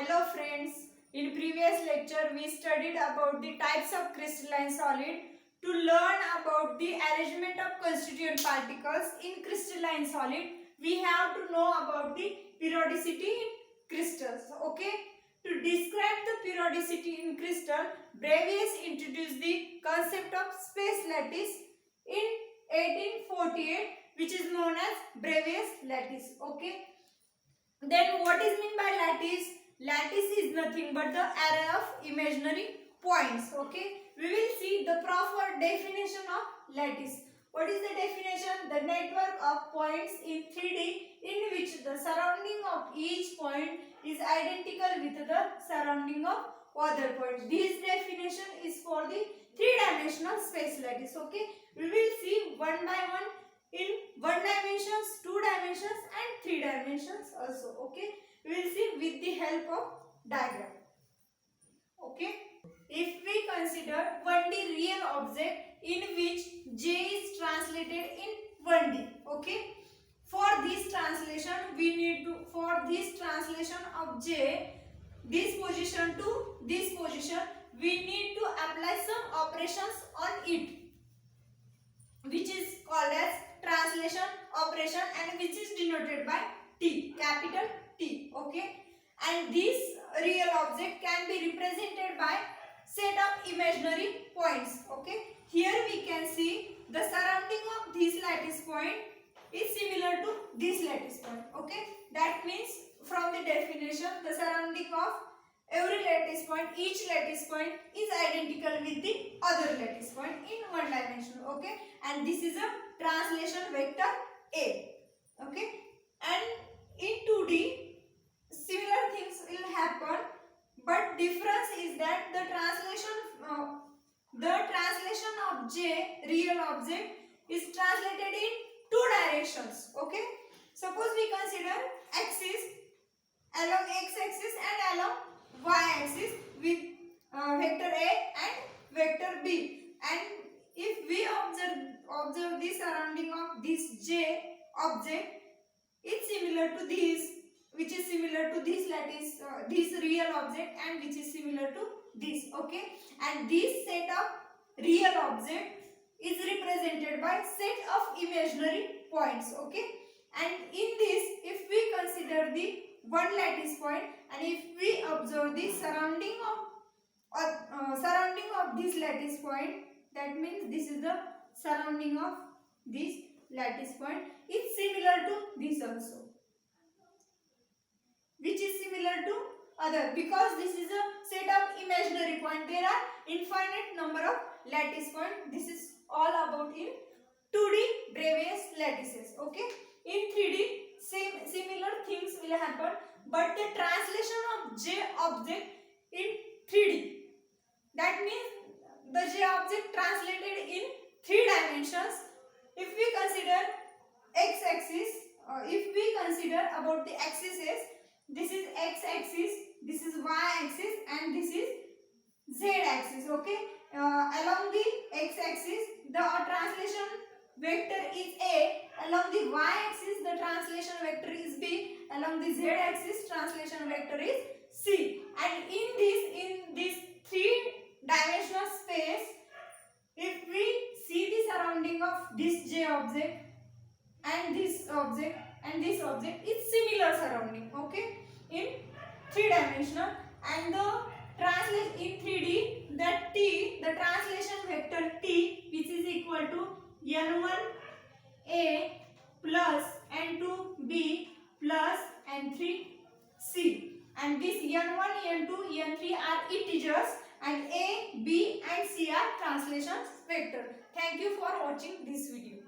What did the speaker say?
Hello friends, in previous lecture we studied about the types of crystalline solid. To learn about the arrangement of constituent particles in crystalline solid, we have to know about the periodicity in crystals. Okay, to describe the periodicity in crystal, Bravais introduced the concept of space lattice in 1848, which is known as Bravais lattice. Okay, then what is meant by lattice? Lattice is nothing but the array of imaginary points. Okay, we will see the proper definition of lattice. What is the definition? The network of points in 3D in which the surrounding of each point is identical with the surrounding of other points. This definition is for the three-dimensional space lattice. Okay, we will see one by one in 1 dimensions, 2 dimensions and 3 dimensions also. Okay, we will see with the help of diagram. Okay, if we consider 1D real object in which J is translated in 1D. Okay, for this translation we need to, for this translation of J, this position to this position, we need to apply some operations on it, which is called as translation operation and which is denoted by T, capital T. Okay, and this real object can be represented by set of imaginary points. Okay, here we can see the surrounding of this lattice point is similar to this lattice point. Okay, that means from the definition, the surrounding of every lattice point, each lattice point is identical with the other lattice point in one dimension. Okay, and this is a translation vector A. Okay, and in 2D similar things will happen, but difference is that the translation of J real object is translated in two directions. Okay, suppose we consider axis along x axis and along y axis with vector A and vector B, and if we observe the surrounding of this J object, it's similar to this, which is similar to this lattice, this real object, and which is similar to this. Okay, and this set of real object is represented by set of imaginary points. Okay, and in this, if we consider the one lattice point and if we observe the surrounding of this lattice point, that means this is the surrounding of this lattice point, it's similar to this also, which is similar to other, because this is a set of imaginary point. There are infinite number of lattice point. This is all about in 2D Bravais lattices. Okay, in 3D similar things will happen, but the translation of J object in 3D, that means the J object translated in 3 dimensions. If we consider x axis, if we consider about the axes, this is x axis, this is y axis, and this is z axis. Okay, along the x axis the translation vector is A, along the y axis the translation vector is B, along the z axis translation vector is C, and in this 3-dimensional space, if we see the surrounding of this J object and this object and this object, it's similar surrounding. Okay, in 3-dimensional, and the translation in 3D, that T, the translation vector T, which is equal to N1A plus N2B plus N3C, and this N1, N2, N3 are integers, and A, B and C are translation vector. Thank you for watching this video.